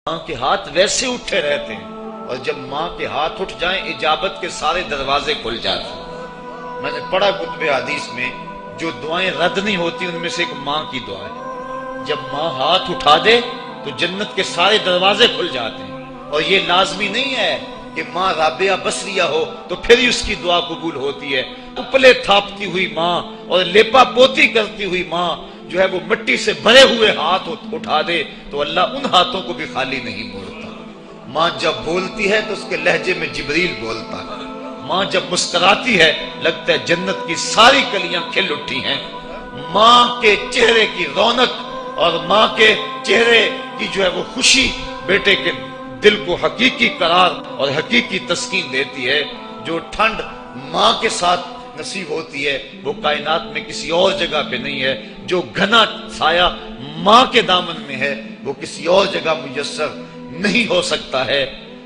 ماں کے ہاتھ ویسے اٹھے رہتے ہیں، اور جب ماں کے ہاتھ اٹھ جائیں اجابت کے سارے دروازے کھل جاتے ہیں۔ میں نے پڑھا کتب حدیث میں جو دعائیں رد نہیں ہوتی ان میں سے ایک ماں کی دعا ہے۔ جب ماں ہاتھ اٹھا دے تو جنت کے سارے دروازے کھل جاتے ہیں، اور یہ لازمی نہیں ہے کہ ماں رابعہ بصریہ ہو تو پھر ہی اس کی دعا قبول ہوتی ہے۔ اپلے تھاپتی ہوئی ماں اور لیپا پوتی کرتی ہوئی ماں جو ہے وہ مٹی سے بھرے ہوئے ہاتھ اٹھا دے تو اللہ ان ہاتھوں کو بھی خالی نہیں موڑتا۔ ماں جب بولتی ہے تو اس کے لہجے میں جبریل بولتا ہے۔ ماں جب مسکراتی ہے لگتا ہے جنت کی ساری کلیاں کھل اٹھی ہیں۔ ماں کے چہرے کی رونق اور ماں کے چہرے کی جو ہے وہ خوشی بیٹے کے دل کو حقیقی قرار اور حقیقی تسکین دیتی ہے۔ جو ٹھنڈ ماں کے ساتھ نصیب ہوتی ہے وہ کائنات میں کسی اور جگہ پہ نہیں ہے۔ جو گھنا سایہ ماں کے دامن میں ہے وہ کسی اور جگہ میسر نہیں ہو سکتا ہے۔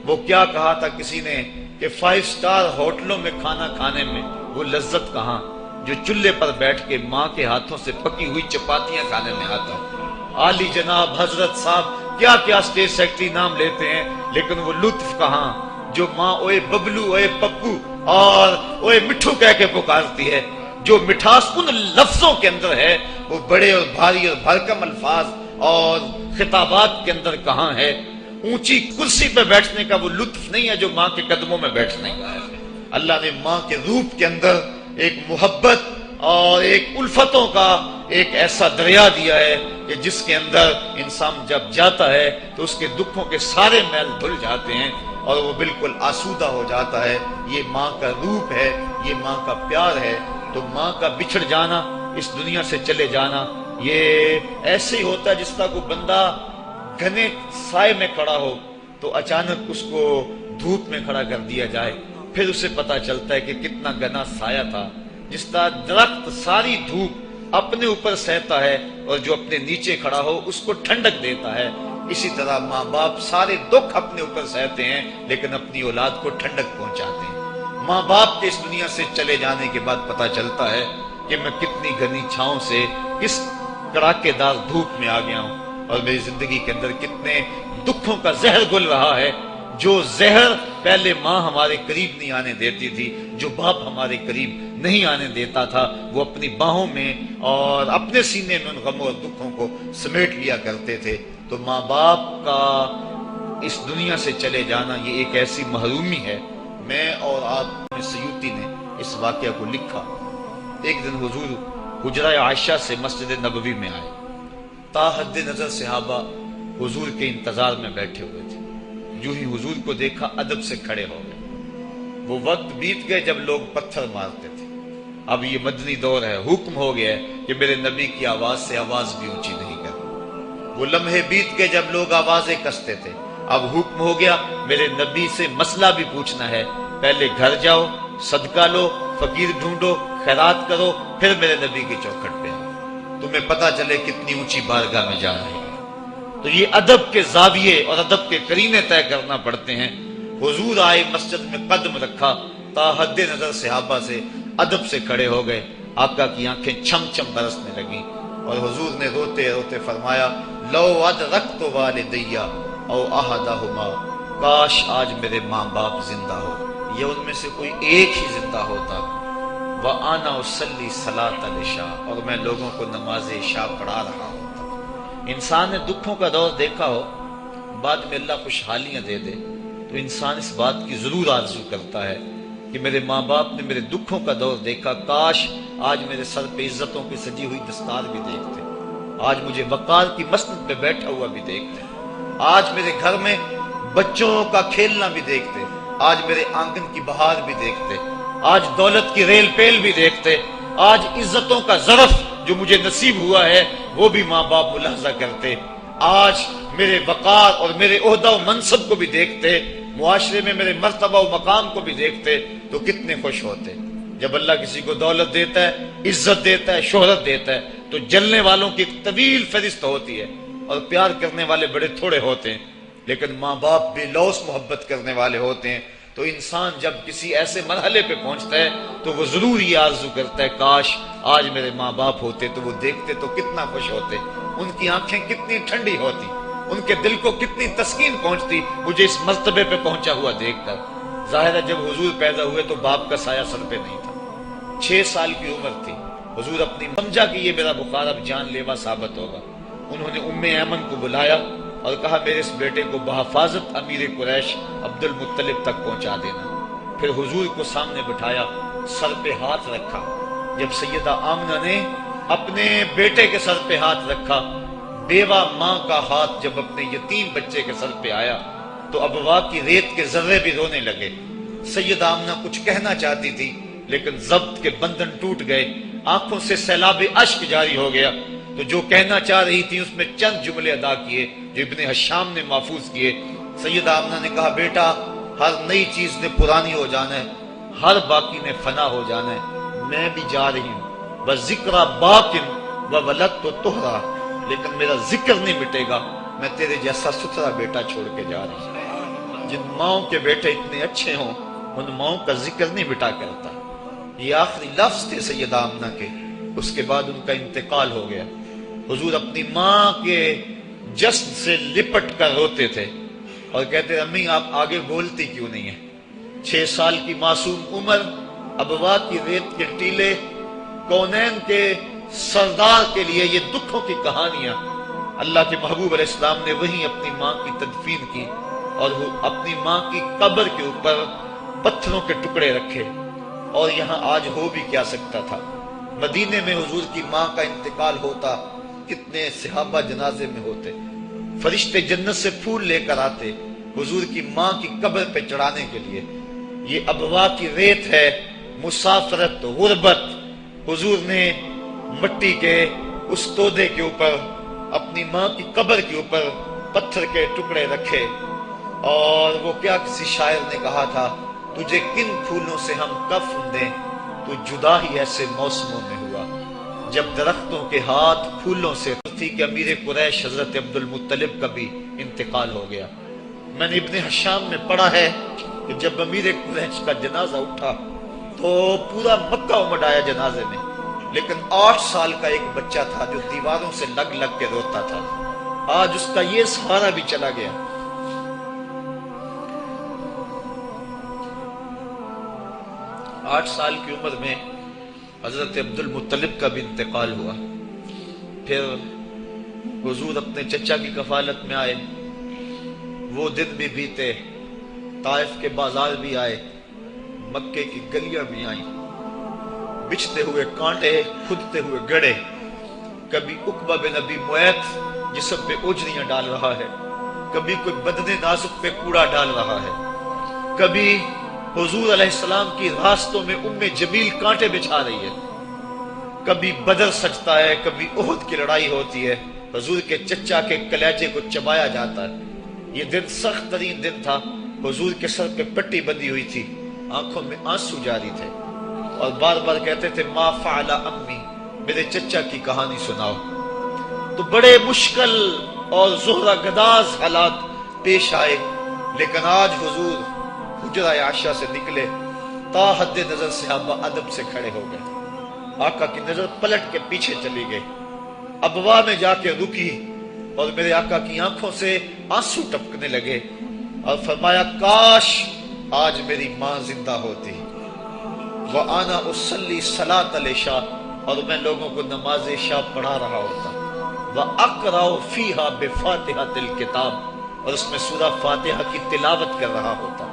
وہ کیا کہا تھا کسی نے کہ 5 سٹار ہوٹلوں میں کھانا کھانے میں وہ لذت کہاں جو چولہے پر بیٹھ کے ماں کے ہاتھوں سے پکی ہوئی چپاتیاں کھانے میں آتا ہے۔ عالی جناب حضرت صاحب کیا کیا اسٹیٹ سیکرٹری نام لیتے ہیں، لیکن وہ لطف کہاں جو ماں اوئے ببلو اوئے پپو اور اوئے مٹھو کہہ کے پکارتی ہے۔ جو مٹھاس ان لفظوں کے اندر ہے وہ بڑے اور بھاری اور بھرکم الفاظ اور خطابات کے اندر کہاں ہے۔ اونچی کرسی پہ بیٹھنے کا وہ لطف نہیں ہے جو ماں کے قدموں میں بیٹھنے کا ہے۔ اللہ نے ماں کے روپ کے اندر ایک محبت اور ایک الفتوں کا ایک ایسا دریا دیا ہے کہ جس کے اندر انسان جب جاتا ہے تو اس کے دکھوں کے سارے میل دھل جاتے ہیں اور وہ بالکل آسودہ ہو جاتا ہے۔ یہ ماں کا روپ ہے، یہ ماں کا پیار ہے۔ تو ماں کا بچھڑ جانا، اس دنیا سے چلے جانا، یہ ایسے ہی ہوتا ہے جس طرح کوئی بندہ گھنے سائے میں کھڑا ہو تو اچانک اس کو دھوپ میں کھڑا کر دیا جائے، پھر اسے پتا چلتا ہے کہ کتنا گھنا سایہ تھا۔ جس طرح درخت ساری دھوپ اپنے اوپر سہتا ہے اور جو اپنے نیچے کھڑا ہو اس کو ٹھنڈک دیتا ہے، اسی طرح ماں باپ سارے دکھ اپنے اوپر سہتے ہیں لیکن اپنی اولاد کو ٹھنڈک پہنچاتے ہیں۔ ماں باپ کے اس دنیا سے چلے جانے کے بعد پتا چلتا ہے کہ میں کتنی گھنی چھاؤں سے کس کڑاکے دار دھوپ میں آ گیا ہوں، اور میری زندگی کے اندر کتنے دکھوں کا زہر گل رہا ہے۔ جو زہر پہلے ماں ہمارے قریب نہیں آنے دیتی تھی، جو باپ ہمارے قریب نہیں آنے دیتا تھا، وہ اپنی باہوں میں اور اپنے سینے میں ان غموں اور دکھوں کو سمیٹ لیا کرتے تھے۔ تو ماں باپ کا اس دنیا سے چلے جانا یہ ایک ایسی محرومی ہے۔ میں اور آپ میں سیوطی نے اس واقعہ کو لکھا۔ ایک دن حضور حجرہ عائشہ سے مسجد نبوی میں آئے، تا حد نظر صحابہ حضور کے انتظار میں بیٹھے ہوئے تھے۔ جو ہی حضور کو دیکھا ادب سے کھڑے ہو گئے۔ وہ وقت بیت گئے جب لوگ پتھر مارتے تھے، اب یہ مدنی دور ہے، حکم ہو گیا ہے کہ میرے نبی کی آواز سے آواز بھی اونچی نہیں کرنی۔ وہ لمحے بیت گئے جب لوگ آوازیں کستے تھے، اب حکم ہو گیا میرے نبی سے مسئلہ بھی پوچھنا ہے، پہلے گھر جاؤ، صدقہ لو، فقیر ڈھونڈو، خیرات کرو، پھر میرے نبی کی چوکھٹ پہ آؤ، تمہیں پتا چلے کتنی اونچی بارگاہ میں جا رہے ہیں۔ تو یہ ادب کے زاویے اور ادب کے قرینے طے کرنا پڑتے ہیں۔ حضور آئے، مسجد میں قدم رکھا، تا حد نظر صحابہ سے ادب سے کھڑے ہو گئے۔ آقا کی آنکھیں چھم چھم برسنے لگیں اور حضور نے روتے روتے فرمایا، لو ادرکت والدیہ او احدہما، کاش آج میرے ماں باپ زندہ ہو یا ان میں سے کوئی ایک ہی زندہ ہوتا، وَأَنَا أُصَلِّي صَلَاةَ الْعِشَاءِ، اور میں لوگوں کو نماز عشاء پڑھا رہا ہوتا۔ انسان نے دکھوں کا دور دیکھا ہو، بعد میں اللہ خوشحالیاں دے دے تو انسان اس بات کی ضرور آرزو کرتا ہے کہ میرے ماں باپ نے میرے دکھوں کا دور دیکھا، کاش آج میرے سر پہ عزتوں کی سجی ہوئی دستار بھی دیکھتے، آج مجھے وقار کی مسند پہ بیٹھا ہوا بھی دیکھتے، آج میرے گھر میں بچوں کا کھیلنا بھی دیکھتے، آج میرے آنگن کی بہار بھی دیکھتے، آج دولت کی ریل پیل بھی دیکھتے، آج عزتوں کا ظرف جو مجھے نصیب ہوا ہے وہ بھی ماں باپ ملاحظہ کرتے، آج میرے وقار اور میرے عہدہ و منصب کو بھی دیکھتے، معاشرے میں میرے مرتبہ و مقام کو بھی دیکھتے تو کتنے خوش ہوتے۔ جب اللہ کسی کو دولت دیتا ہے، عزت دیتا ہے، شہرت دیتا ہے تو جلنے والوں کی ایک طویل فہرست ہوتی ہے اور پیار کرنے والے بڑے تھوڑے ہوتے ہیں، لیکن ماں باپ بے لوث محبت کرنے والے ہوتے ہیں۔ تو انسان جب کسی ایسے مرحلے پہ پہنچتا ہے تو وہ ضرور یہ آرزو کرتا ہے، کاش آج میرے ماں باپ ہوتے تو وہ دیکھتے تو کتنا خوش ہوتے، ان کی آنکھیں کتنی ٹھنڈی ہوتی۔ ان کے دل کو کتنی تسکین پہنچتی مجھے اس مرتبے پہ پہنچا ہوا دیکھ کر۔ ظاہر ہے جب حضور پیدا ہوئے تو باپ کا سایہ سر پہ نہیں تھا، 6 سال کی عمر تھی۔ حضور اپنی سمجھا کہ یہ میرا بخار اب جان لیوا ثابت ہوگا۔ انہوں نے ام ایمن کو بلایا اور کہا میرے اس بیٹے کو بحفاظت امیر قریش عبد المطلب تک پہنچا دینا۔ پھر حضور کو سامنے بٹھایا، سر پہ ہاتھ رکھا۔ جب سیدہ آمنہ نے اپنے بیٹے کے سر پہ ہاتھ رکھا، بیوہ ماں کا ہاتھ جب اپنے یتیم بچے کے سر پہ آیا تو ابوا کی ریت کے ذرے بھی رونے لگے۔ سیدہ آمنہ کچھ کہنا چاہتی تھی لیکن ضبط کے بندھن ٹوٹ گئے، آنکھوں سے سیلاب اشک جاری ہو گیا، تو جو کہنا چاہ رہی تھی اس میں چند جملے ادا کیے جو ابن حشام نے محفوظ کیے۔ سیدہ آمنہ نے کہا بیٹا ہر نئی چیز نے پرانی ہو جانا ہے، ہر باقی نے فنا ہو جانا ہے، میں بھی جا رہی ہوں، وَذِكْرَ بَاقٍ وَوَلَدْتُ طُهْرًا، لیکن میرا ذکر نہیں مٹے گا، میں تیرے جیسا ستھرا بیٹا چھوڑ کے جا رہی ہوں۔ جن ماؤں کے بیٹے اتنے اچھے ہوں ان ماؤں کا ذکر نہیں مٹا کرتا۔ یہ آخری لفظ تھے سیدہ آمنہ کے، اس کے بعد ان کا انتقال ہو گیا۔ حضور اپنی ماں کے جسد سے لپٹ کر روتے تھے اور کہتے امی آپ آگے بولتی کیوں نہیں ہیں؟ 6 سال کی معصوم عمر، ابوا کی ریت کے ٹیلے، کونین کے سردار کے لیے یہ دکھوں کی کہانیاں۔ اللہ کے محبوب علیہ السلام نے وہیں اپنی ماں کی تدفین کی اور وہ اپنی ماں کی قبر کے اوپر پتھروں کے ٹکڑے رکھے، اور یہاں آج ہو بھی کیا سکتا تھا۔ مدینے میں حضور کی ماں کا انتقال ہوتا، کتنے صحابہ جنازے میں ہوتے، فرشتے جنت سے پھول لے کر آتے حضور کی ماں کی قبر پہ چڑھانے کے لیے۔ یہ ابوا کی ریت ہے، مسافرت، غربت۔ حضور نے مٹی کے اس تودے کے اوپر اپنی ماں کی قبر کے اوپر پتھر کے ٹکڑے رکھے، اور وہ کیا کسی شاعر نے کہا تھا تجھے کن پھولوں سے ہم کفن دیں، تو جدا ہی ایسے موسموں میں ہوا جب درختوں کے ہاتھ پھولوں سے تھی کہ امیر قریش حضرت عبد المطلب کا بھی انتقال ہو گیا۔ میں نے ابن حشام میں پڑھا ہے کہ جب امیر قریش کا جنازہ اٹھا تو پورا مکہ امڈ آیا جنازے میں، لیکن 8 سال کا ایک بچہ تھا جو دیواروں سے لگ لگ کے روتا تھا۔ آج اس کا یہ سہارا بھی چلا گیا۔ 8 سال کی عمر میں حضرت عبد المطلب کا بھی انتقال ہوا۔ پھر حضور اپنے چچا کی کفالت میں آئے، وہ دن بھی بیتے، طائف کے بازار بھی آئے، مکے کی گلیاں بھی آئیں، بچھتے ہوئے کانٹے، کھدتے ہوئے گڑے۔ کبھی عقبہ بن ابی معیط جسم پہ اجریاں ڈال رہا ہے، کبھی کوئی بدن نازک پہ کوڑا ڈال رہا ہے، کبھی حضور علیہ السلام کی راستوں میں ام جمیل کانٹے بچھا رہی ہے، کبھی بدر سجتا ہے، کبھی احد کی لڑائی ہوتی ہے، حضور کے چچا کے کلیجے کو چبایا جاتا ہے۔ یہ دن سخت ترین دن تھا، حضور کے سر پہ پٹی بندھی ہوئی تھی، آنکھوں میں آنسو جاری تھے، اور بار بار کہتے تھے ما فعل امی، میرے چچا کی کہانی سناؤ۔ تو بڑے مشکل اور زہرہ گداز حالات پیش آئے، لیکن آج حضور حجرہ عائشہ سے نکلے، تا حد نظر صحابہ ادب سے کھڑے ہو گئے، آقا کی نظر پلٹ کے پیچھے چلی گئی، ابوا میں جا کے رکی، اور میرے آقا کی آنکھوں سے آنسو ٹپکنے لگے، اور فرمایا کاش آج میری ماں زندہ ہوتی، وَأَنَا أُصَلِّي صَلَاةَ الْعِشَاء، اور میں لوگوں کو نماز عشاء پڑھا رہا ہوتا، وَأَقْرَأُ فِيهَا بِفَاتِحَةِ الْكِتَابِ، اور اس میں سورہ فاتحہ کی تلاوت کر رہا ہوتا۔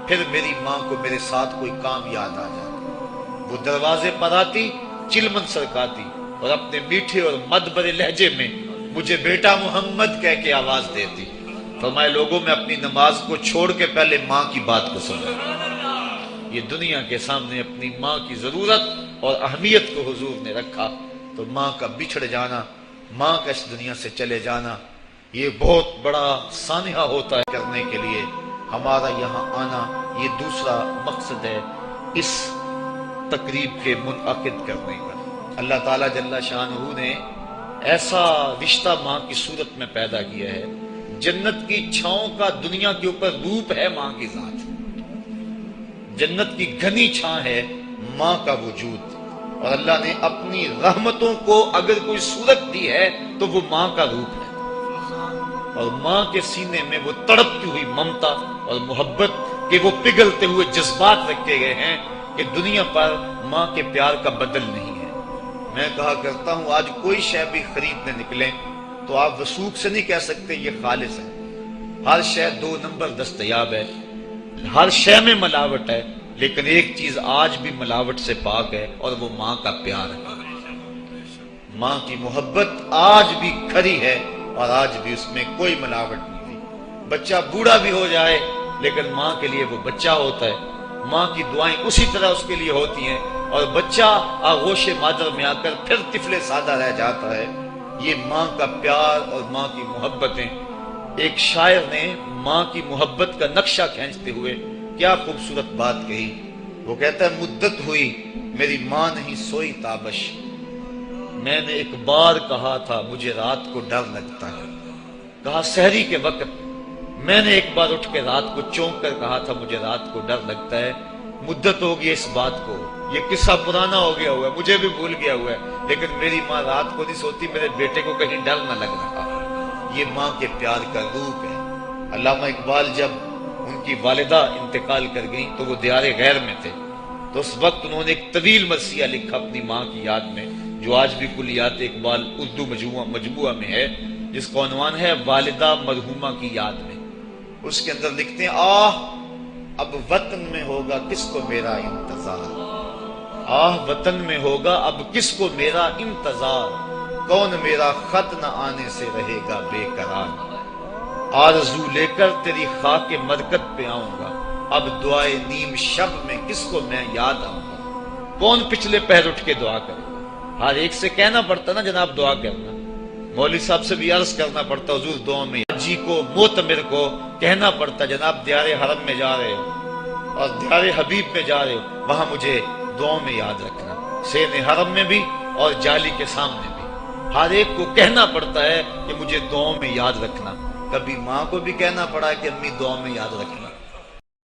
پھر میری ماں کو میرے ساتھ کوئی کام یاد آ جاتا، وہ دروازے پر آتی، چلمن سرکاتی، اور اپنے میٹھے اور مدبر لہجے میں مجھے بیٹا محمد کہہ کے آواز دیتی۔ فرمائے لوگوں میں اپنی نماز کو چھوڑ کے پہلے ماں کی بات کو سنا۔ یہ دنیا کے سامنے اپنی ماں کی ضرورت اور اہمیت کو حضور نے رکھا، تو ماں کا بچھڑ جانا، ماں کا اس دنیا سے چلے جانا، یہ بہت بڑا سانحہ ہوتا ہے کرنے کے لیے۔ ہمارا یہاں آنا یہ دوسرا مقصد ہے اس تقریب کے منعقد کرنے کا۔ اللہ تعالیٰ جل شانہ نے ایسا رشتہ ماں کی صورت میں پیدا کیا ہے، جنت کی چھاؤں کا دنیا کے اوپر روپ ہے ماں کی ذات، جنت کی گھنی چھاں ہے ماں کا وجود، اور اللہ نے اپنی رحمتوں کو اگر کوئی صورت دی ہے تو وہ ماں کا روپ ہے۔ اور ماں کے سینے میں وہ تڑپتی ہوئی ممتا اور محبت کے وہ پگھلتے ہوئے جذبات رکھے گئے ہیں کہ دنیا پر ماں کے پیار کا بدل نہیں ہے۔ میں کہا کرتا ہوں آج کوئی شے بھی خریدنے نکلیں تو آپ وثوق سے نہیں کہہ سکتے یہ خالص ہے۔ ہر شے 2 نمبر دستیاب ہے، ہر شے میں ملاوٹ ہے، لیکن ایک چیز آج بھی ملاوٹ سے پاک ہے اور وہ ماں کا پیار ہے۔ ماں کی محبت آج بھی کھری ہے اور آج بھی اس میں کوئی ملاوٹ نہیں ہوئی۔ بچہ بوڑھا بھی ہو جائے لیکن ماں کے لیے وہ بچہ ہوتا ہے، ماں کی دعائیں اسی طرح اس کے لیے ہوتی ہیں، اور بچہ آغوش مادر میں آ کر پھر طفل سادہ رہ جاتا ہے۔ یہ ماں کا پیار اور ماں کی محبتیں۔ ایک شاعر نے ماں کی محبت کا نقشہ کھینچتے ہوئے کیا خوبصورت بات کہی۔ وہ کہتا ہے مدت ہوئی میری ماں نہیں سوئی تابش، میں نے ایک بار کہا تھا مجھے رات کو ڈر لگتا ہے۔ کہا سحری کے وقت میں نے ایک بار اٹھ کے رات کو چونک کر کہا تھا مجھے رات کو ڈر لگتا ہے۔ مدت ہو گئی اس بات کو، یہ قصہ پرانا ہو گیا ہوا ہے، مجھے بھی بھول گیا ہوا ہے، لیکن میری ماں رات کو نہیں سوتی، میرے بیٹے کو کہیں ڈر نہ لگ رہا۔ یہ ماں کے پیار کا روپ ہے۔ علامہ اقبال جب ان کی والدہ انتقال کر گئیں تو وہ دیار غیر میں تھے، تو اس وقت انہوں نے ایک طویل مرثیہ لکھا اپنی ماں کی یاد میں، جو آج بھی کلیات اقبال اردو مجموعہ میں ہے، جس کا عنوان ہے والدہ مرحومہ کی یاد میں۔ اس کے اندر لکھتے ہیں آہ اب وطن میں ہوگا کس کو میرا انتظار، آہ وطن میں ہوگا اب کس کو میرا انتظار، کون میرا خط نہ آنے سے رہے گا بے قرار، آرزو لے کر تیری خاک مرکت پہ آؤں گا، اب دعائے نیم شب میں کس کو میں یاد آؤں گا، کون پچھلے پہر اٹھ کے دعا کرے گا۔ ہر ایک سے کہنا پڑتا نا جناب دعا کرنا، مولوی صاحب سے بھی عرض کرنا پڑتا حضور دعا میں، جی کو معتمر کو کہنا پڑتا جناب دیار حرم میں جا رہے ہو اور دیار حبیب میں جا رہے ہو، وہاں مجھے دعاؤں میں یاد رکھنا، سین حرم میں بھی اور جالی کے سامنے بھی۔ ہر ایک کو کہنا پڑتا ہے کہ مجھے دعاؤں میں یاد رکھنا۔ کبھی ماں کو بھی کہنا پڑا کہ امی دعاؤں میں یاد رکھنا۔